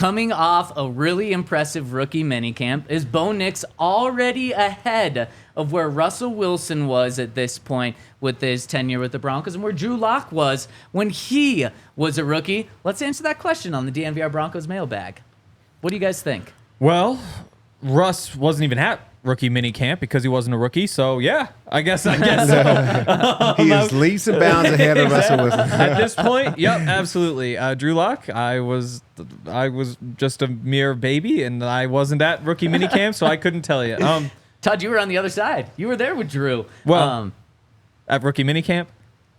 coming off a really impressive rookie minicamp. Is Bo Nix already ahead of where Russell Wilson was at this point with his tenure with the Broncos and where Drew Lock was when he was a rookie? Let's answer that question on the DNVR Broncos mailbag. What do you guys think? Well, Russ wasn't even at rookie minicamp because he wasn't a rookie. So, yeah, I guess so. He is leaps and bounds ahead of Russell Wilson. At this point, yep, absolutely. Drew Lock, I was just a mere baby, and I wasn't at rookie minicamp, so I couldn't tell you. Todd, you were on the other side. You were there with Drew. Well, at rookie minicamp?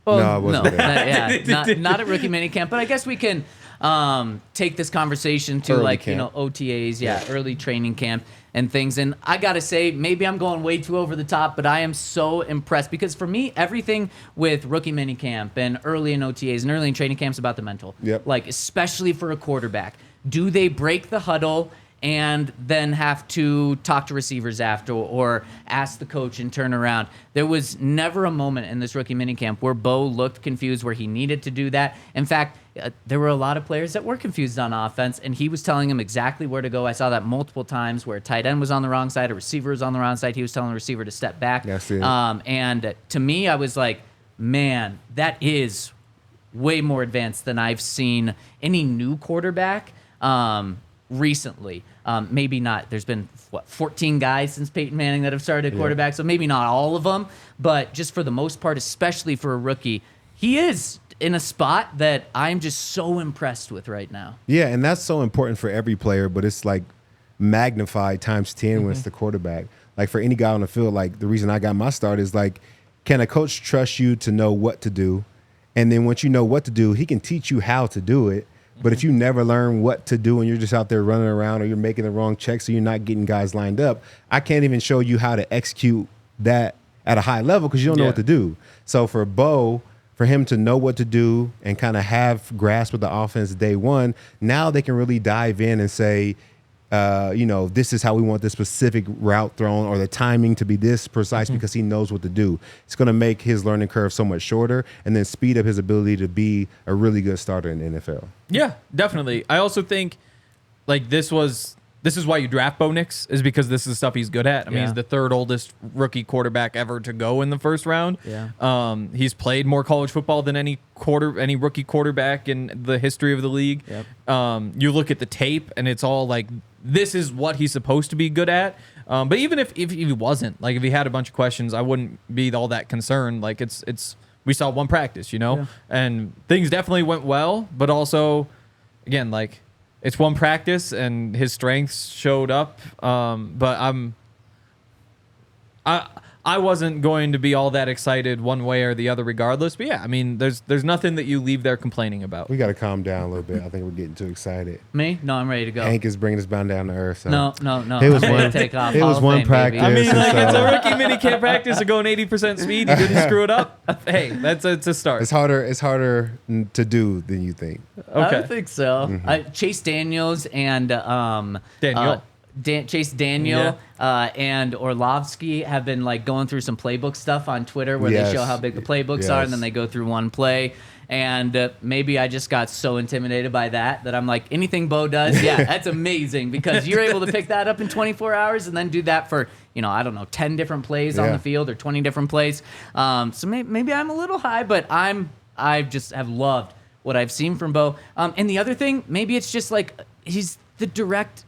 Well, No, I wasn't there. Not at rookie minicamp, but I guess we can take this conversation to Early camp. OTAs, early training camp and things. And I got to say, maybe I'm going way too over the top, but I am so impressed because for me, everything with rookie minicamp and early in OTAs and early in training camps about the mental. Yep. Like, especially for a quarterback. Do they break the huddle and then have to talk to receivers after or ask the coach and turn around? There was never a moment in this rookie minicamp where Bo looked confused, where he needed to do that. In fact, there were a lot of players that were confused on offense, and he was telling them exactly where to go. I saw that multiple times where a tight end was on the wrong side, a receiver was on the wrong side. He was telling the receiver to step back. That's it. And to me, I was like, man, that is way more advanced than I've seen any new quarterback recently. Maybe not. There's been, 14 guys since Peyton Manning that have started at quarterback, so maybe not all of them, but just for the most part, especially for a rookie, he is in a spot that I'm just so impressed with right now. Yeah, and that's so important for every player, but it's like magnified times 10 when it's the quarterback. Like for any guy on the field, like the reason I got my start is like, can a coach trust you to know what to do? And then once you know what to do, he can teach you how to do it. But if you never learn what to do and you're just out there running around or you're making the wrong checks or you're not getting guys lined up, I can't even show you how to execute that at a high level because you don't know what to do. So for Bo, for him to know what to do and kind of have grasp of the offense day one, now they can really dive in and say, this is how we want this specific route thrown or the timing to be this precise because he knows what to do. It's going to make his learning curve so much shorter and then speed up his ability to be a really good starter in the NFL. Yeah, definitely. I also think like this is why you draft Bo Nix, is because this is stuff he's good at. I mean, he's the third oldest rookie quarterback ever to go in the first round. Yeah. He's played more college football than any rookie quarterback in the history of the league. Yep. You look at the tape and it's all like, this is what he's supposed to be good at. But even if he wasn't, like if he had a bunch of questions, I wouldn't be all that concerned. Like we saw one practice, and things definitely went well, but also again, like it's one practice and his strengths showed up. But I wasn't going to be all that excited one way or the other regardless. But yeah, I mean, there's nothing that you leave there complaining about. We got to calm down a little bit. I think we're getting too excited. Me? No, I'm ready to go. Hank is bringing us down to earth. So. No. It was I'm ready one. to take off. It Hall was of one Fame, practice. baby. I mean, like and it's so a rookie minicamp practice of going 80% speed. You didn't screw it up. Hey, it's a start. It's harder to do than you think. Okay. I think so. Chase Daniels and Chase Daniel and Orlovsky have been like going through some playbook stuff on Twitter where they show how big the playbooks are, and then they go through one play. And maybe I just got so intimidated by that I'm like, anything Bo does, that's amazing because you're able to pick that up in 24 hours and then do that for, 10 different plays on the field or 20 different plays. So maybe I'm a little high, but I just have loved what I've seen from Bo. And the other thing, maybe it's just like he's the exact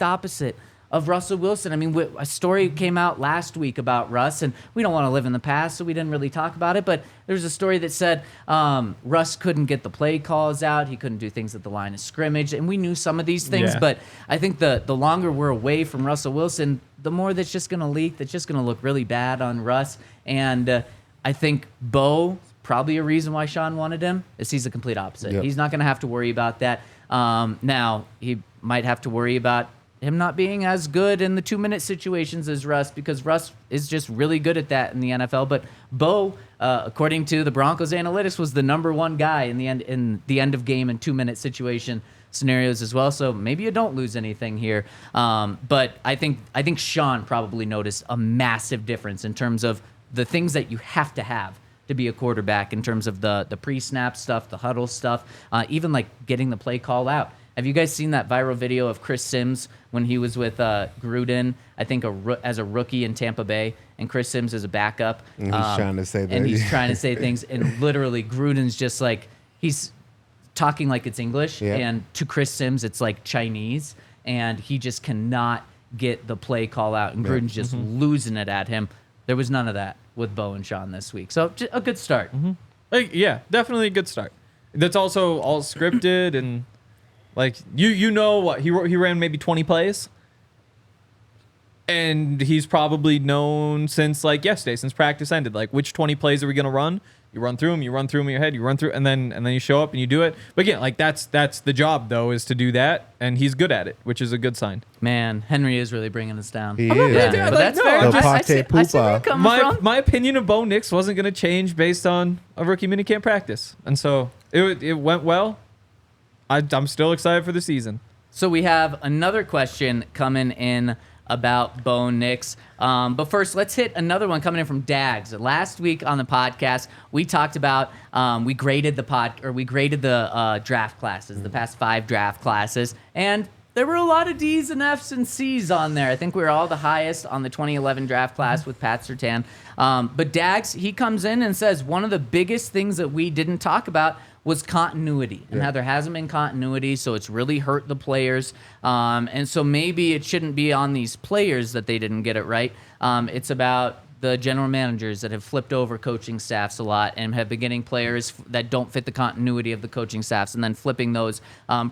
opposite of Russell Wilson. I mean, a story came out last week about Russ, and we don't want to live in the past, so we didn't really talk about it, but there's a story that said Russ couldn't get the play calls out, he couldn't do things at the line of scrimmage, and we knew some of these things, but I think the longer we're away from Russell Wilson, the more that's just going to leak, that's just going to look really bad on Russ, and I think Bo, probably a reason why Sean wanted him, is he's the complete opposite. Yep. He's not going to have to worry about that. Now, he might have to worry about him not being as good in the 2-minute situations as Russ because Russ is just really good at that in the NFL. But Bo, according to the Broncos analytics, was the number one guy in the end of game and 2-minute situation scenarios as well. So maybe you don't lose anything here. But I think Sean probably noticed a massive difference in terms of the things that you have to be a quarterback in terms of the pre-snap stuff, the huddle stuff, even like getting the play call out. Have you guys seen that viral video of Chris Sims when he was with Gruden, I think as a rookie in Tampa Bay, and Chris Sims is a backup? And he's trying to say that. And he's trying to say things, and literally Gruden's just like, he's talking like it's English, and to Chris Sims it's like Chinese, and he just cannot get the play call out, and Gruden's just losing it at him. There was none of that with Bo and Sean this week. So a good start. Yeah, definitely a good start. That's also all scripted, and like you know what he ran maybe 20 plays, and he's probably known since like yesterday, since practice ended, like which 20 plays are we gonna run? You run through them in your head, you run through, and then you show up and you do it. But again, like that's the job though, is to do that, and he's good at it, which is a good sign. Man, Henry is really bringing us down. He is. Yeah, but that's fair. I see where you're coming from. My opinion of Bo Nix wasn't going to change based on a rookie minicamp practice, and so it went well. I'm still excited for the season. So we have another question coming in about Bo Nix. But first, let's hit another one coming in from Dags. Last week on the podcast, we talked about we graded the draft classes, the past 5 draft classes, and there were a lot of D's and F's and C's on there. I think we were all the highest on the 2011 draft class with Pat Surtain. But Dags, he comes in and says one of the biggest things that we didn't talk about was continuity, and how there hasn't been continuity, so it's really hurt the players. And so maybe it shouldn't be on these players that they didn't get it right. It's about the general managers that have flipped over coaching staffs a lot and have been getting players that don't fit the continuity of the coaching staffs, and then flipping those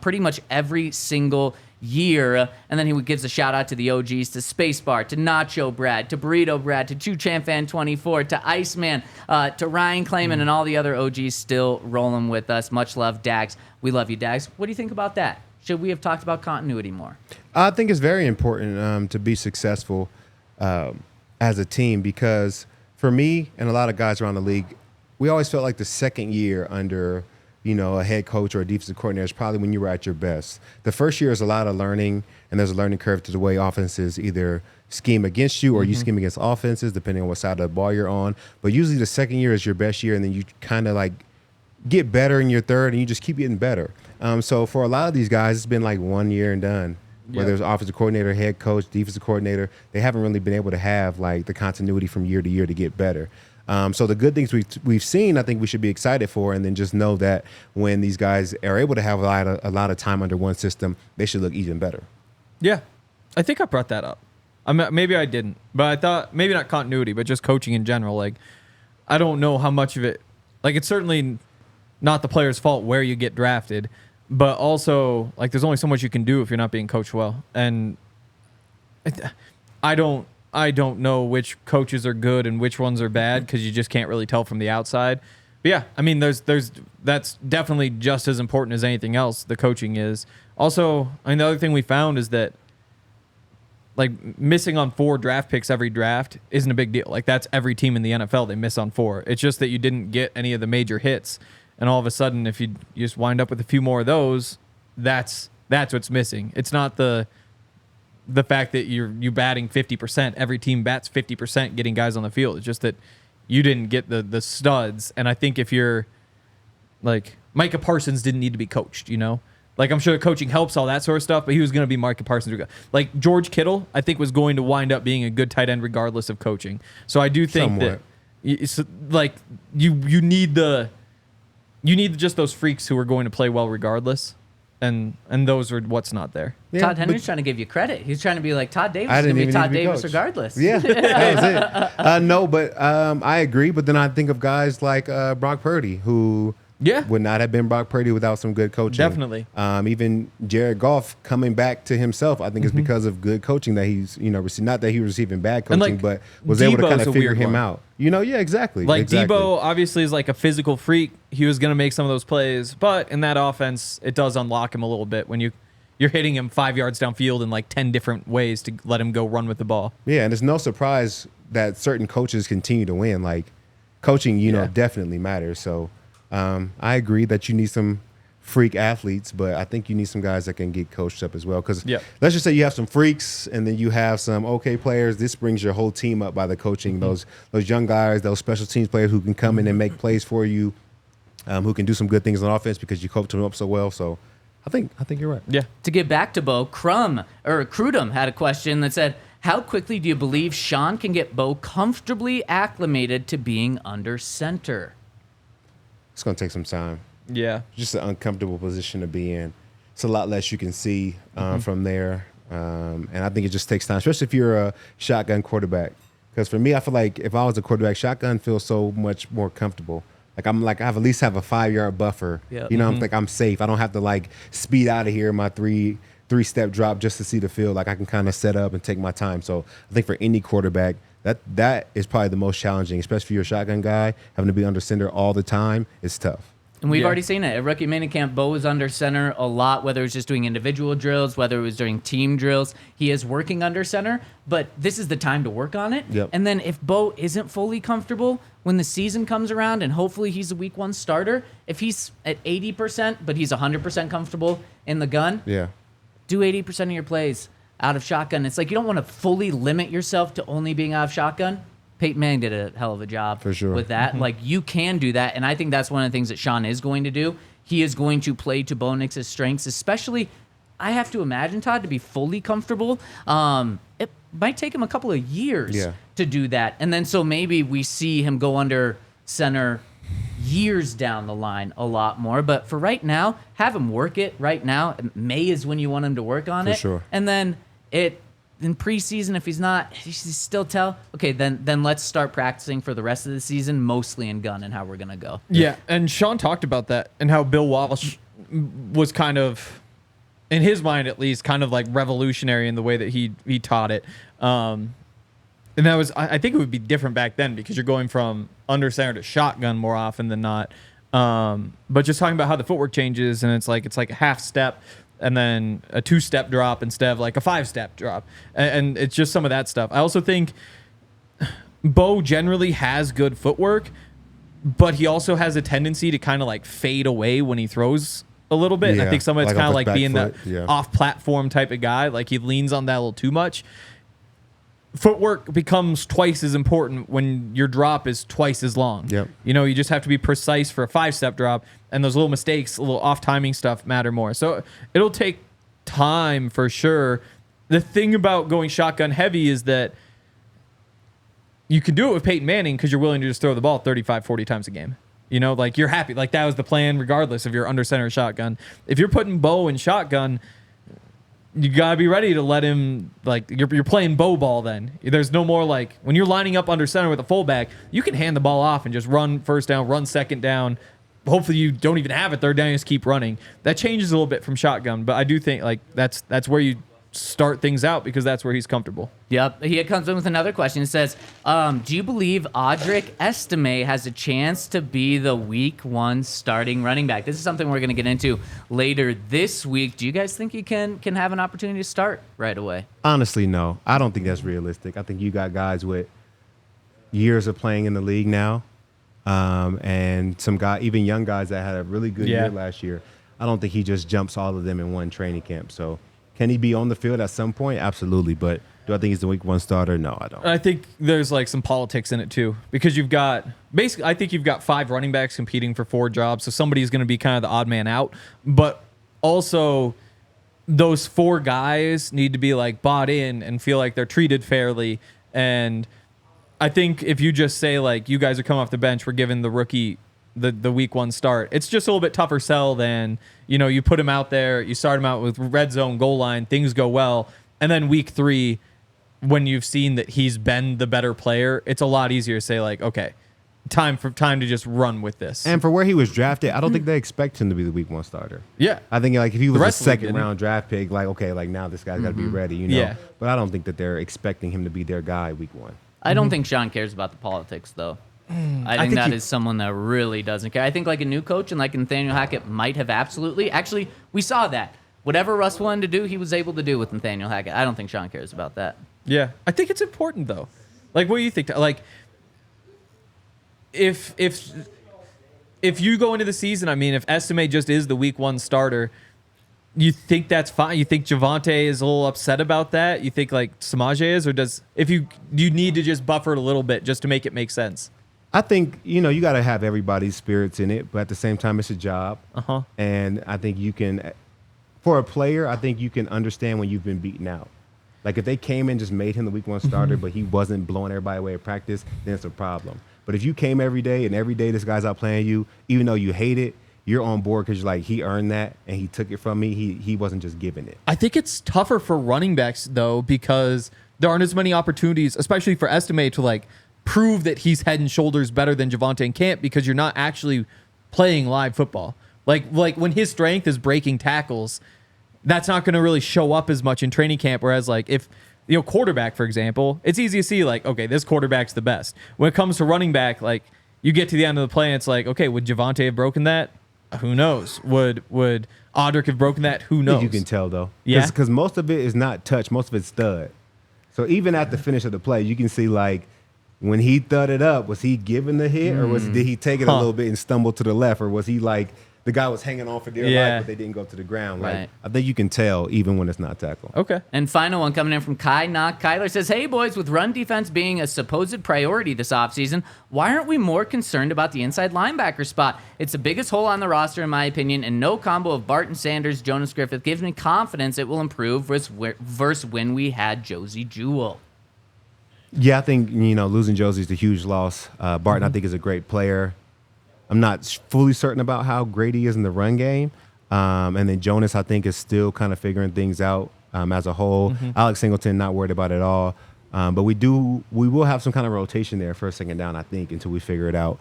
pretty much every single year. And then he gives a shout out to the OGs, to Spacebar, to Nacho Brad, to Burrito Brad, to Chu Chan Fan 24, to Iceman, to Ryan Clayman, and all the other OGs still rolling with us. Much love, Dags. We love you, Dags. What do you think about that? Should we have talked about continuity more? I think it's very important to be successful as a team, because for me and a lot of guys around the league, we always felt like the second year under a head coach or a defensive coordinator is probably when you were at your best. The first year is a lot of learning, and there's a learning curve to the way offenses either scheme against you or you scheme against offenses, depending on what side of the ball you're on. But usually the second year is your best year, and then you kind of like get better in your third, and you just keep getting better. So for a lot of these guys, it's been like 1 year and done. Whether it's offensive coordinator, head coach, defensive coordinator, they haven't really been able to have like the continuity from year to year to get better. So the good things we've seen, I think we should be excited for, and then just know that when these guys are able to have a lot of time under one system, they should look even better. Yeah, I think I brought that up. Maybe I didn't, but I thought maybe not continuity, but just coaching in general. Like, I don't know how much of it. Like, it's certainly not the player's fault where you get drafted, but also like there's only so much you can do if you're not being coached well. And I don't know which coaches are good and which ones are bad, because you just can't really tell from the outside. But yeah, I mean, that's definitely just as important as anything else. The coaching is also. I mean, the other thing we found is that like missing on 4 draft picks every draft isn't a big deal. Like, that's every team in the NFL, they miss on 4. It's just that you didn't get any of the major hits, and all of a sudden, if you just wind up with a few more of those, that's what's missing. It's not the fact that you batting 50%. Every team bats 50% getting guys on the field. It's just that you didn't get the studs. And I think if you're like Micah Parsons didn't need to be coached, Like, I'm sure coaching helps all that sort of stuff, but he was going to be Micah Parsons. Like, George Kittle, I think, was going to wind up being a good tight end regardless of coaching. So I do think that you need just those freaks who are going to play well regardless. And those are what's not there. Yeah, Todd Henry's trying to give you credit. He's trying to be like, Todd Davis is going to be Todd Davis regardless. Yeah, that was it. No, but I agree. But then I think of guys like Brock Purdy, who would not have been Brock Purdy without some good coaching. Definitely. Even Jared Goff coming back to himself, I think it's because of good coaching that he's, not that he was receiving bad coaching, but was able to kind of figure him out. Yeah, exactly. Like, exactly. Debo obviously is like a physical freak. He was going to make some of those plays, but in that offense, it does unlock him a little bit when you're hitting him 5 yards downfield in like 10 different ways to let him go run with the ball. Yeah, and it's no surprise that certain coaches continue to win. Like, coaching, definitely matters. So I agree that you need some freak athletes, but I think you need some guys that can get coached up as well. Because let's just say you have some freaks and then you have some okay players. This brings your whole team up by the coaching. Those young guys, those special teams players who can come in and make plays for you, who can do some good things on offense because you coach them up so well. So I think you're right. Yeah. To get back to Bo, Crudum had a question that said, how quickly do you believe Sean can get Bo comfortably acclimated to being under center? It's going to take some time. Yeah. Just an uncomfortable position to be in. It's a lot less you can see from there. And I think it just takes time, especially if you're a shotgun quarterback. Because for me, I feel like if I was a quarterback, shotgun feels so much more comfortable. I have at least have a 5-yard buffer. Yep. You know, I'm safe. I don't have to speed out of here in my three-step drop just to see the field. I can kind of set up and take my time. So I think for any quarterback, that is probably the most challenging, especially if you're a shotgun guy, having to be under center all the time. It's tough. And we've already seen it. At rookie minicamp, Bo was under center a lot, whether it was just doing individual drills, whether it was during team drills. He is working under center, but this is the time to work on it. Yep. And then if Bo isn't fully comfortable, when the season comes around, and hopefully he's a week 1 starter, if he's at 80%, but he's 100% comfortable in the gun, do 80% of your plays out of shotgun. It's like you don't want to fully limit yourself to only being out of shotgun. Peyton Manning did a hell of a job for sure with that. Like, you can do that, and I think that's one of the things that Sean is going to do. He is going to play to Bo Nix's strengths, especially, I have to imagine, Todd, to be fully comfortable. It might take him a couple of years to do that. And then so maybe we see him go under center years down the line a lot more. But for right now, have him work it right now. May is when you want him to work on it. For sure. And then in preseason, if he's not, he's still okay, then let's start practicing for the rest of the season, mostly in gun and how we're going to go. Yeah, and Sean talked about that and how Bill Walsh was kind of, in his mind at least, kind of like revolutionary in the way that he taught it. And that was, I think it would be different back then because you're going from under center to shotgun more often than not. But just talking about how the footwork changes, and it's like a half step and then a 2-step drop instead of like a 5-step drop. And it's just some of that stuff. I also think Bo generally has good footwork, but he also has a tendency to kind of like fade away when he throws a little bit. And I think some of it's kind of like being that off-platform type of guy. Like he leans on that a little too much. Footwork becomes twice as important when your drop is twice as long. Yep. You know, you just have to be precise for a 5-step drop, and those little mistakes, a little off-timing stuff matter more. So it'll take time for sure. The thing about going shotgun heavy is that you can do it with Peyton Manning because you're willing to just throw the ball 35, 40 times a game. You know, like you're happy. Like that was the plan regardless if you're under center or shotgun. If you're putting Bo in shotgun, you gotta be ready to let him, like, you're playing Bo ball then. There's no more, like, when you're lining up under center with a fullback, you can hand the ball off and just run first down, run second down. Hopefully you don't even have it third down, you just keep running. That changes a little bit from shotgun, but I do think, like, that's where you start things out because that's where he's comfortable. Yep. He comes in with another question. It says, do you believe Audric Estime has a chance to be the week 1 starting running back? This is something we're going to get into later this week. Do you guys think he can have an opportunity to start right away? Honestly, no. I don't think that's realistic. I think you got guys with years of playing in the league now, and some guy, even young guys that had a really good year last year. I don't think he just jumps all of them in one training camp. So can he be on the field at some point? Absolutely. But do I think he's the week 1 starter? No, I don't. I think there's like some politics in it too because you've got basically, I think you've got 5 running backs competing for 4 jobs. So somebody's going to be kind of the odd man out. But also those 4 guys need to be like bought in and feel like they're treated fairly. And I think if you just say like, you guys are coming off the bench, we're giving the rookie the week 1 start, it's just a little bit tougher sell than, you know, you put him out there, you start him out with red zone, goal line, things go well. And then week 3, when you've seen that he's been the better player, it's a lot easier to say like, okay, time to just run with this. And for where he was drafted, I don't think they expect him to be the week 1 starter. Yeah. I think like if he was a second round draft pick, like, okay, like now this guy's got to be ready, you know? Yeah. But I don't think that they're expecting him to be their guy week 1. I don't think Sean cares about the politics, though. I think that is someone that really doesn't care. I think like a new coach and like Nathaniel Hackett might have absolutely. Actually, we saw that. Whatever Russ wanted to do, he was able to do with Nathaniel Hackett. I don't think Sean cares about that. Yeah. I think it's important, though. Like, what do you think? Like, if you go into the season, I mean, if Estime just is the week 1 starter, you think that's fine? You think Javonte is a little upset about that? You think like Samaje is, or do you need to just buffer it a little bit just to make it make sense? I think, you know, you got to have everybody's spirits in it, but at the same time, it's a job. Uh-huh. And I think you can for a player, I think you can understand when you've been beaten out. Like if they came in and just made him the week 1 starter, but he wasn't blowing everybody away at practice, then it's a problem. But if you came every day and every day this guy's out playing you, even though you hate it, you're on board because you're like, he earned that and he took it from me. He wasn't just giving it. I think it's tougher for running backs, though, because there aren't as many opportunities, especially for Estime, to like prove that he's head and shoulders better than Javonte in camp because you're not actually playing live football. Like when his strength is breaking tackles, that's not going to really show up as much in training camp. Whereas like if, quarterback, for example, it's easy to see like, okay, this quarterback's the best. When it comes to running back, like you get to the end of the play and it's like, okay, would Javonte have broken that? Who knows? Would Audric have broken that? Who knows? You can tell though. Yeah. Because most of it is not touch. Most of it's stud. So even at the finish of the play, you can see like when he thudded up, was he giving the hit or did he take it a little bit and stumble to the left? Or was he like the guy was hanging on for dear life, but they didn't go to the ground? Like Right. I think you can tell even when it's not tackle. Okay. And final one coming in from Kai Knock. Kyler says, hey, boys, with run defense being a supposed priority this offseason, why aren't we more concerned about the inside linebacker spot? It's the biggest hole on the roster, in my opinion, and no combo of Barton Sanders, Jonas Griffith gives me confidence it will improve versus when we had Josie Jewell. Yeah, I think, losing Josie's a huge loss. Barton, I think, is a great player. I'm not fully certain about how great he is in the run game. And then Jonas, I think, is still kind of figuring things out as a whole. Alex Singleton, not worried about it at all. But we will have some kind of rotation there for a second down, I think, until we figure it out.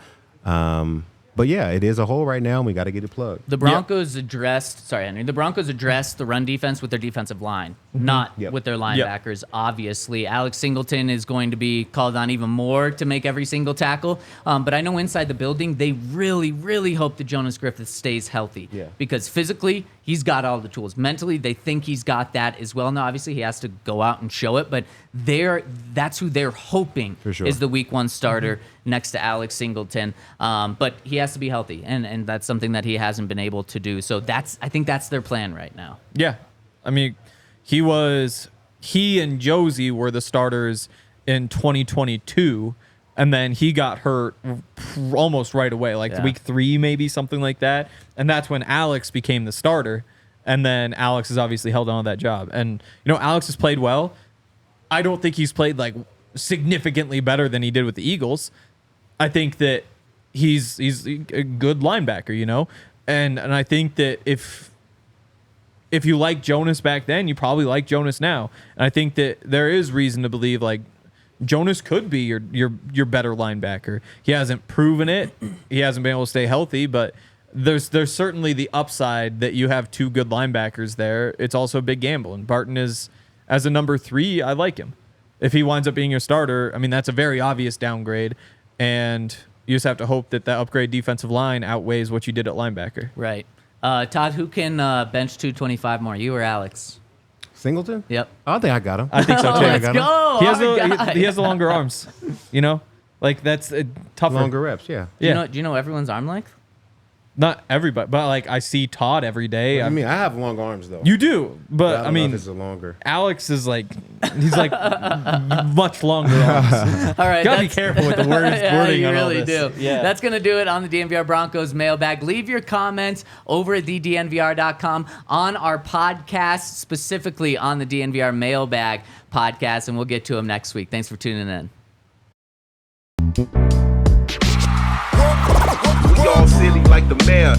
But yeah, it is a hole right now, and we got to get it plugged. The Broncos addressed the run defense with their defensive line, not with their linebackers, obviously. Alex Singleton is going to be called on even more to make every single tackle. But I know inside the building, they really, really hope that Jonas Griffith stays healthy. Yeah. Because physically, he's got all the tools. Mentally, they think he's got that as well. Now, obviously, he has to go out and show it, but that's who they're hoping is the week 1 starter next to Alex Singleton. But he has to be healthy, and that's something that he hasn't been able to do. So I think that's their plan right now. Yeah. I mean, he and Josie were the starters in 2022, and then he got hurt almost right away, week 3, maybe something like that. And that's when Alex became the starter. And then Alex has obviously held on to that job. And, Alex has played well. I don't think he's played significantly better than he did with the Eagles. I think that he's a good linebacker, and I think that if you like Jonas back then, you probably like Jonas now. And I think that there is reason to believe Jonas could be your better linebacker. He hasn't proven it. He hasn't been able to stay healthy, but there's certainly the upside that you have 2 good linebackers there. It's also a big gamble, and Barton is, as a number 3, I like him. If he winds up being your starter, I mean, that's a very obvious downgrade, and you just have to hope that upgrade defensive line outweighs what you did at linebacker. Right. Todd, who can bench 225 more, you or Alex? Singleton? Yep. I think I got him. I think so, too. Let's go. He has the longer arms, That's a tougher. Longer reps, yeah. Do you know everyone's arm length? Not everybody, but I see Todd every day. I mean, I have long arms though. You do, but I mean, it's longer. Alex is he's much longer arms. All right, gotta be careful with the wording. You on really all this. do. Yeah, that's gonna do it on the DNVR Broncos mailbag. Leave your comments over at thednvr.com on our podcast, specifically on the DNVR mailbag podcast, and we'll get to them next week. Thanks for tuning in. We all silly like the mayor.